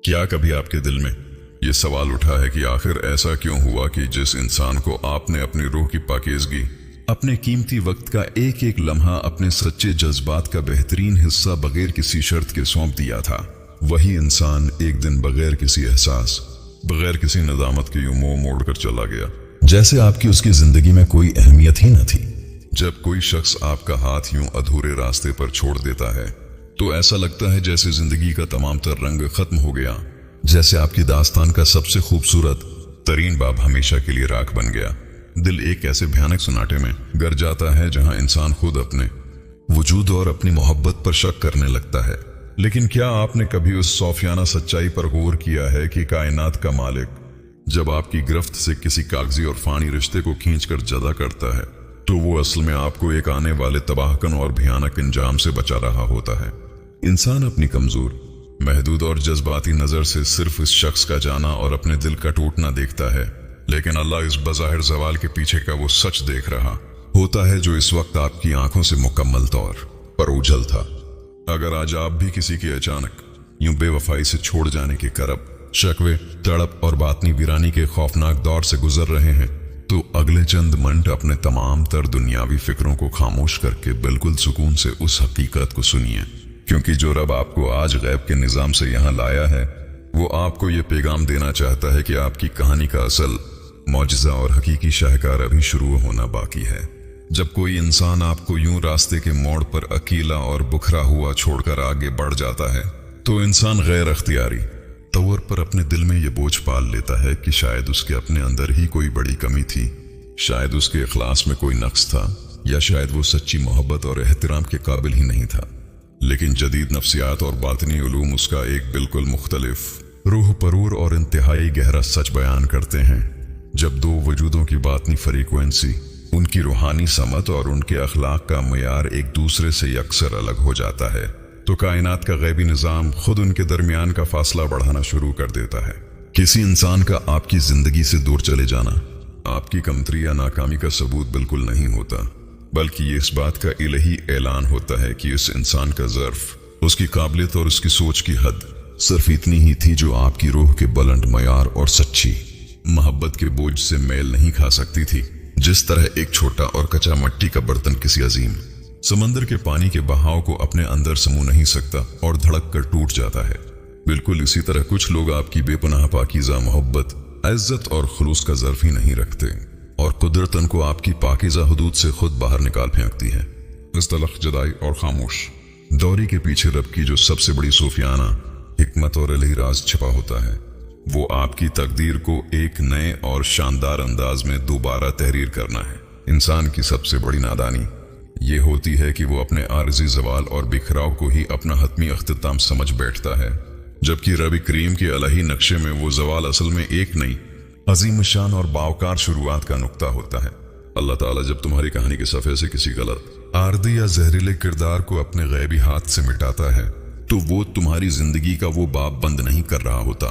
کیا کبھی آپ کے دل میں یہ سوال اٹھا ہے کہ آخر ایسا کیوں ہوا کہ جس انسان کو آپ نے اپنی روح کی پاکیزگی، اپنے قیمتی وقت کا ایک ایک لمحہ، اپنے سچے جذبات کا بہترین حصہ بغیر کسی شرط کے سونپ دیا تھا، وہی انسان ایک دن بغیر کسی احساس، بغیر کسی ندامت کے یوں منہ موڑ کر چلا گیا، جیسے آپ کی اس کی زندگی میں کوئی اہمیت ہی نہ تھی۔ جب کوئی شخص آپ کا ہاتھ یوں ادھورے راستے پر چھوڑ دیتا ہے تو ایسا لگتا ہے جیسے زندگی کا تمام تر رنگ ختم ہو گیا، جیسے آپ کی داستان کا سب سے خوبصورت ترین باب ہمیشہ کے لیے راکھ بن گیا۔ دل ایک ایسے بھیانک سناٹے میں گر جاتا ہے جہاں انسان خود اپنے وجود اور اپنی محبت پر شک کرنے لگتا ہے۔ لیکن کیا آپ نے کبھی اس صوفیانہ سچائی پر غور کیا ہے کہ کائنات کا مالک جب آپ کی گرفت سے کسی کاغذی اور فانی رشتے کو کھینچ کر جدا کرتا ہے تو وہ اصل میں آپ کو ایک آنے والے تباہ کن اور بھیانک انجام سے بچا رہا ہوتا ہے۔ انسان اپنی کمزور، محدود اور جذباتی نظر سے صرف اس شخص کا جانا اور اپنے دل کا ٹوٹنا دیکھتا ہے، لیکن اللہ اس بظاہر زوال کے پیچھے کا وہ سچ دیکھ رہا ہوتا ہے جو اس وقت آپ کی آنکھوں سے مکمل طور پر اوجھل تھا۔ اگر آج آپ بھی کسی کے اچانک یوں بے وفائی سے چھوڑ جانے کے کرب، شکوے، تڑپ اور باطنی ویرانی کے خوفناک دور سے گزر رہے ہیں تو اگلے چند منٹ اپنے تمام تر دنیاوی فکروں کو خاموش کر کے بالکل سکون سے اس حقیقت کو سنیے، کیونکہ جو رب آپ کو آج غیب کے نظام سے یہاں لایا ہے وہ آپ کو یہ پیغام دینا چاہتا ہے کہ آپ کی کہانی کا اصل معجزہ اور حقیقی شاہکار ابھی شروع ہونا باقی ہے۔ جب کوئی انسان آپ کو یوں راستے کے موڑ پر اکیلا اور بکھرا ہوا چھوڑ کر آگے بڑھ جاتا ہے تو انسان غیر اختیاری طور پر اپنے دل میں یہ بوجھ پال لیتا ہے کہ شاید اس کے اپنے اندر ہی کوئی بڑی کمی تھی، شاید اس کے اخلاص میں کوئی نقص تھا، یا شاید وہ سچی محبت اور احترام کے قابل ہی نہیں تھا۔ لیکن جدید نفسیات اور باطنی علوم اس کا ایک بالکل مختلف، روح پرور اور انتہائی گہرا سچ بیان کرتے ہیں۔ جب دو وجودوں کی باطنی فریکوینسی، ان کی روحانی سمت اور ان کے اخلاق کا معیار ایک دوسرے سے یکسر الگ ہو جاتا ہے تو کائنات کا غیبی نظام خود ان کے درمیان کا فاصلہ بڑھانا شروع کر دیتا ہے۔ کسی انسان کا آپ کی زندگی سے دور چلے جانا آپ کی کمتری یا ناکامی کا ثبوت بالکل نہیں ہوتا، بلکہ یہ اس بات کا الہی اعلان ہوتا ہے کہ اس انسان کا ظرف، اس کی قابلیت اور اس کی سوچ کی حد صرف اتنی ہی تھی جو آپ کی روح کے بلند معیار اور سچی محبت کے بوجھ سے میل نہیں کھا سکتی تھی۔ جس طرح ایک چھوٹا اور کچا مٹی کا برتن کسی عظیم سمندر کے پانی کے بہاؤ کو اپنے اندر سمو نہیں سکتا اور دھڑک کر ٹوٹ جاتا ہے، بالکل اسی طرح کچھ لوگ آپ کی بے پناہ پاکیزہ محبت، عزت اور خلوص کا ظرف ہی نہیں رکھتے، اور قدرت ان کو آپ کی پاکیزہ حدود سے خود باہر نکال پھینکتی ہے۔ اس تلخ جدائی اور خاموش دوری کے پیچھے رب کی جو سب سے بڑی صوفیانہ حکمت اور الہی راز چھپا ہوتا ہے وہ آپ کی تقدیر کو ایک نئے اور شاندار انداز میں دوبارہ تحریر کرنا ہے۔ انسان کی سب سے بڑی نادانی یہ ہوتی ہے کہ وہ اپنے عارضی زوال اور بکھراؤ کو ہی اپنا حتمی اختتام سمجھ بیٹھتا ہے، جبکہ رب کریم کے الہی نقشے میں وہ زوال اصل میں ایک نئی عظیم شان اور باوقار شروعات کا نقطہ ہوتا ہے۔ اللہ تعالیٰ جب تمہاری کہانی کے صفحے سے کسی غلط، عارضی یا زہریلے کردار کو اپنے غیبی ہاتھ سے مٹاتا ہے تو وہ تمہاری زندگی کا وہ باب بند نہیں کر رہا ہوتا،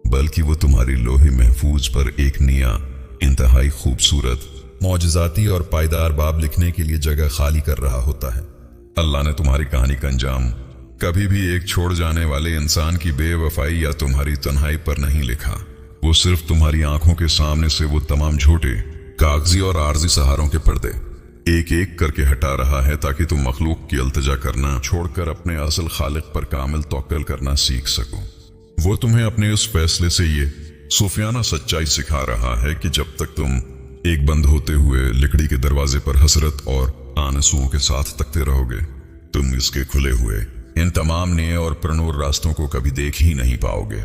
بلکہ وہ تمہاری لوح محفوظ پر ایک نیا، انتہائی خوبصورت، معجزاتی اور پائیدار باب لکھنے کے لیے جگہ خالی کر رہا ہوتا ہے۔ اللہ نے تمہاری کہانی کا انجام کبھی بھی ایک چھوڑ جانے والے انسان کی بے وفائی یا تمہاری تنہائی پر نہیں لکھا، وہ صرف تمہاری آنکھوں کے سامنے سے وہ تمام جھوٹے، کاغذی اور عارضی سہاروں کے پردے ایک ایک کر کے ہٹا رہا ہے تاکہ تم مخلوق کی التجا کرنا چھوڑ کر اپنے اصل خالق پر کامل توکل کرنا سیکھ سکو۔ وہ تمہیں اپنے اس فیصلے سے یہ صوفیانہ سچائی سکھا رہا ہے کہ جب تک تم ایک بند ہوتے ہوئے لکڑی کے دروازے پر حسرت اور آنسوؤں کے ساتھ تکتے رہو گے، تم اس کے کھلے ہوئے ان تمام نئے اور پرنور راستوں کو کبھی دیکھ ہی نہیں پاؤ گے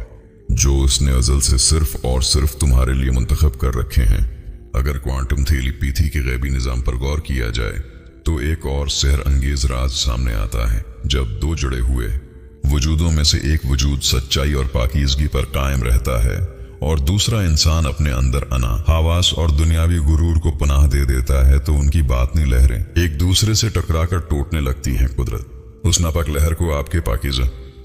جو اس نے ازل سے صرف اور صرف تمہارے لیے منتخب کر رکھے ہیں۔ اگر کوانٹم تھیلیپیتھی کے غیبی نظام پر غور کیا جائے تو ایک اور سحر انگیز راز سامنے آتا ہے۔ جب دو جڑے ہوئے وجودوں میں سے ایک وجود سچائی اور پاکیزگی پر قائم رہتا ہے اور دوسرا انسان اپنے اندر انا، حواس اور دنیاوی غرور کو پناہ دے دیتا ہے تو ان کی باطنی لہریں ایک دوسرے سے ٹکرا کر ٹوٹنے لگتی ہیں۔ قدرت اس ناپاک لہر کو آپ کے پاکیزہ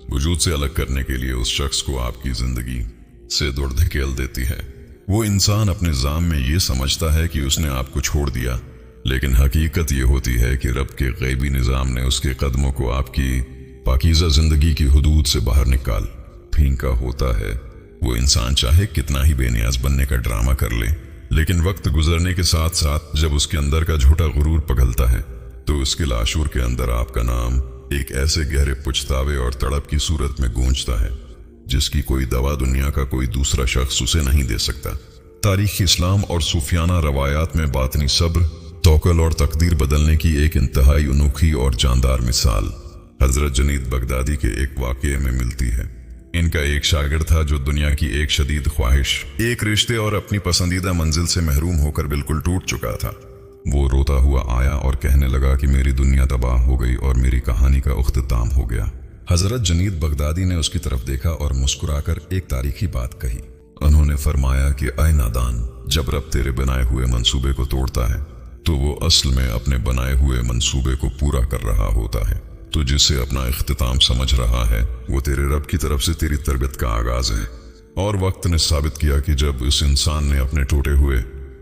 وجود سے الگ کرنے کے لیے اس شخص کو آپ کی زندگی سے دوڑ دھکیل دیتی ہے۔ وہ انسان اپنے ذام میں یہ سمجھتا ہے کہ اس نے آپ کو چھوڑ دیا، لیکن حقیقت یہ ہوتی ہے کہ رب کے غیبی نظام نے اس کے قدموں کو آپ کی پاکیزہ زندگی کی حدود سے باہر نکال फीका होता है। वो इंसान चाहे कितना ही बेनियाज बनने का ड्रामा कर ले, लेकिन वक्त गुजरने के साथ साथ जब उसके अंदर का झूठा गुरूर पिघलता है तो उसके लाशूर के अंदर आपका नाम एक ऐसे गहरे पुछतावे और तड़प की सूरत में गूंजता है जिसकी कोई दवा दुनिया का कोई दूसरा शख्स उसे नहीं दे सकता। तारीख इस्लाम और सूफियाना रवायात में बातनी सब्र, तौकल और तकदीर बदलने की एक इंतहाई अनोखी और जानदार मिसाल हजरत जुनैद बगदादी के एक वाक़ये में मिलती है। इनका एक शागिर्द था जो दुनिया की एक शदीद ख्वाहिश, एक रिश्ते और अपनी पसंदीदा मंजिल से महरूम होकर बिल्कुल टूट चुका था। वो रोता हुआ आया और कहने लगा कि मेरी दुनिया तबाह हो गई और मेरी कहानी का उख्तिताम हो गया। हजरत जुनैद बगदादी ने उसकी तरफ देखा और मुस्कुराकर एक तारीखी बात कही। उन्होंने फरमाया कि ऐ नादान, जब रब तेरे बनाए हुए मंसूबे को तोड़ता है तो वो असल में अपने बनाए हुए मंसूबे को पूरा कर रहा होता है। तो जिसे अपना इख्तिताम समझ रहा है वो तेरे रब की तरफ से तेरी तरबियत का आगाज है। और वक्त ने साबित किया कि जब इस इंसान ने अपने टूटे हुए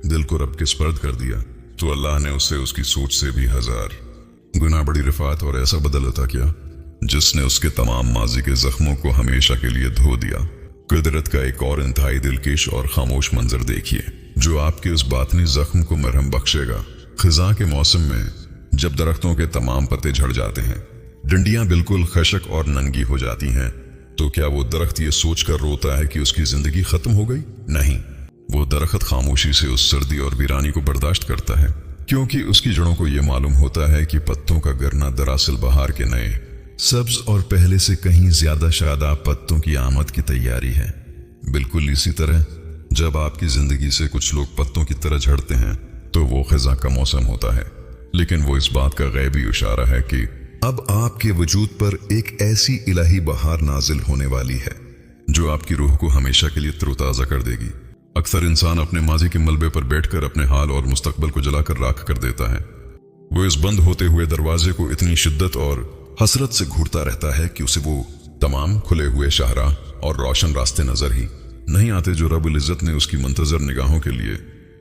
दिल को रब के स्पर्द कर दिया तो अल्लाह ने उसे उसकी सोच से भी 1000 गुना बड़ी रिफात और ऐसा बदल अता किया जिसने उसके तमाम माजी के जख्मों को हमेशा के लिए धो दिया। कुदरत का एक और इंतहाई दिलकेश और खामोश मंजर देखिए जो आपके उस बातनी जख्म को मरहम बख्शेगा। खिजा के मौसम में जब दरख्तों के तमाम पत्ते झड़ जाते हैं, डंडियां बिल्कुल खशक और नंगी हो जाती हैं, तो क्या वो दरख्त ये सोचकर रोता है कि उसकी जिंदगी खत्म हो गई? नहीं, वो दरख्त खामोशी से उस सर्दी और वीरानी को बर्दाश्त करता है, क्योंकि उसकी जड़ों को ये मालूम होता है कि पत्तों का गिरना दरअसल बहार के नए, सब्ज और पहले से कहीं ज्यादा शादाब पत्तों की आमद की तैयारी है। बिल्कुल इसी तरह जब आपकी जिंदगी से कुछ लोग पत्तों की तरह झड़ते हैं तो वो खिजा का मौसम होता है, लेकिन वो इस बात का गैबी इशारा है कि अब आपके वजूद पर एक ऐसी इलाही बहार नाजिल होने वाली है जो आपकी रूह को हमेशा के लिए तरोताजा कर देगी। अक्सर इंसान अपने माजी के मलबे पर बैठकर अपने हाल और मुस्तकबल को जलाकर राख कर देता है। वो इस बंद होते हुए दरवाजे को इतनी शिद्दत और हसरत से घूरता रहता है कि उसे वो तमाम खुले हुए शाहराह और रोशन रास्ते नजर ही नहीं आते जो रब्बुल इज्जत ने उसकी मुंतजर निगाहों के लिए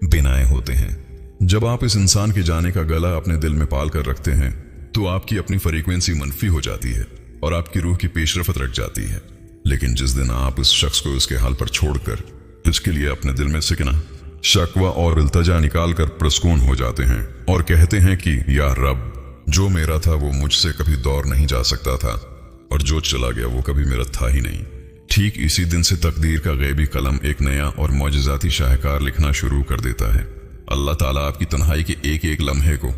बिनाए होते हैं। जब आप इस इंसान के जाने का गला अपने दिल में पाल कर रखते हैं तो आपकी अपनी फ्रीक्वेंसी मनफी हो जाती है और आपकी रूह की पेशरफत रख जाती है। लेकिन जिस दिन आप इस शख्स को इसके हाल पर छोड़कर इसके लिए अपने दिल में सिकना, शकवा और इल्तजा निकाल कर प्रसकून हो जाते हैं और कहते हैं कि या रब, जो मेरा था वो मुझसे कभी दौर नहीं जा सकता था और जो चला गया वो कभी मेरा था ही नहीं। ठीक इसी दिन से तकदीर का गैबी कलम एक नया और मौजज़ाती शाहकार लिखना शुरू कर देता है। अल्लाह ताला आपकी तन्हाई के एक एक लम्हे को,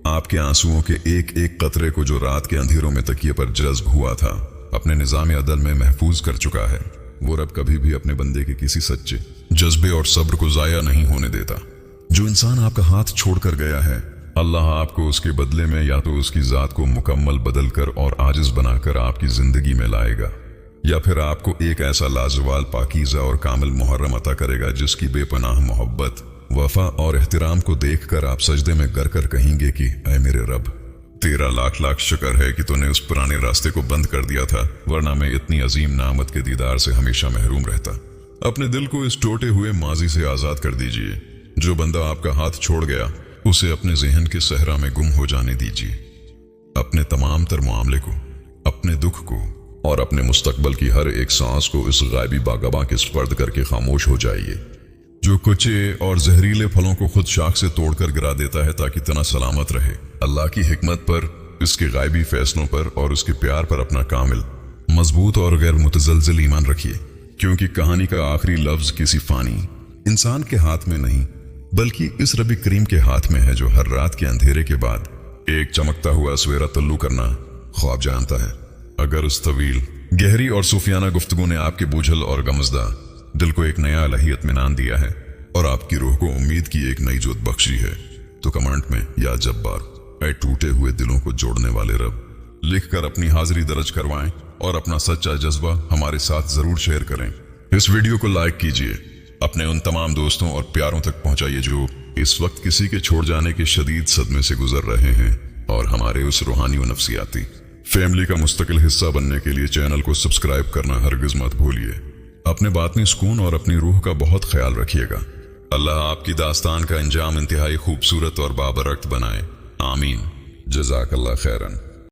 आपके आंसुओं के एक एक कतरे को जो रात के अंधेरों में तकिए पर जज्ब हुआ था, अपने निज़ाम अदल में महफूज कर चुका है। वो रब कभी भी अपने बंदे के किसी सच्चे जज्बे और सब्र को जाया नहीं होने देता। जो इंसान आपका हाथ छोड़कर गया है, अल्लाह आपको उसके बदले में या तो उसकी जात को मुकम्मल बदल कर और आजिज बनाकर आपकी जिंदगी में लाएगा, या फिर आपको एक ऐसा लाजवाल, पाकीज़ा और कामिल मुहर्रम अता करेगा जिसकी बेपनाह मोहब्बत, वफा और एहतराम को देखकर आप सजदे में गर कर कहेंगे कि ऐ मेरे रब, तेरा लाख लाख शुक्र है कि तूने उस पुराने रास्ते को बंद कर दिया था, वरना मैं इतनी अजीम नामत के दीदार से हमेशा महरूम रहता। अपने दिल को इस टूटे हुए माजी से आजाद कर दीजिए। जो बंदा आपका हाथ छोड़ गया उसे अपने जहन के सहरा में गुम हो जाने दीजिए। अपने तमाम तर मामले को, अपने दुख को और अपने मुस्तकबल की हर एक सांस को इस गायबी बागबा के स्पर्द करके खामोश हो जाइए, जो कुचे और जहरीले फलों को खुद शाख से तोड़कर गिरा देता है ताकि तना सलामत रहे। अल्लाह की हिकमत पर, इसके गायबी फैसलों पर और उसके प्यार पर अपना कामिल, मजबूत और गैर मुतजलजिल ईमान रखिए, क्योंकि कहानी का आखिरी लफ्ज किसी फानी इंसान के हाथ में नहीं बल्कि इस रबी करीम के हाथ में है, जो हर रात के अंधेरे के बाद एक चमकता हुआ सवेरा तल्लू करना ख्वाब जानता है। अगर उस तवील, गहरी और सूफियाना गुफ्तगू ने आपके बोझल और गमजदा दिल को एक नया अलही इत्मीनान दिया है और आपकी रूह को उम्मीद की एक नई जोत बख्शी है, तो कमेंट में या जब्बार, ऐ टूटे हुए दिलों को जोड़ने वाले रब लिखकर अपनी हाजिरी दर्ज करवाएं और अपना सच्चा जज्बा हमारे साथ जरूर शेयर करें। इस वीडियो को लाइक कीजिए, अपने उन तमाम दोस्तों और प्यारों तक पहुंचाइए जो इस वक्त किसी के छोड़ जाने के शदीद सदमे से गुजर रहे हैं, और हमारे उस रूहानी और नफ्सियाती फैमिली का मुस्तकिल हिस्सा बनने के लिए चैनल को सब्सक्राइब करना हरगिज मत भूलिए। अपने बातनी सुकून और अपनी रूह का बहुत ख्याल रखिएगा। अल्लाह आपकी दास्तान का अंजाम इंतहाई खूबसूरत और बाबरकत बनाए। आमीन। जज़ाकल्लाह खैरन।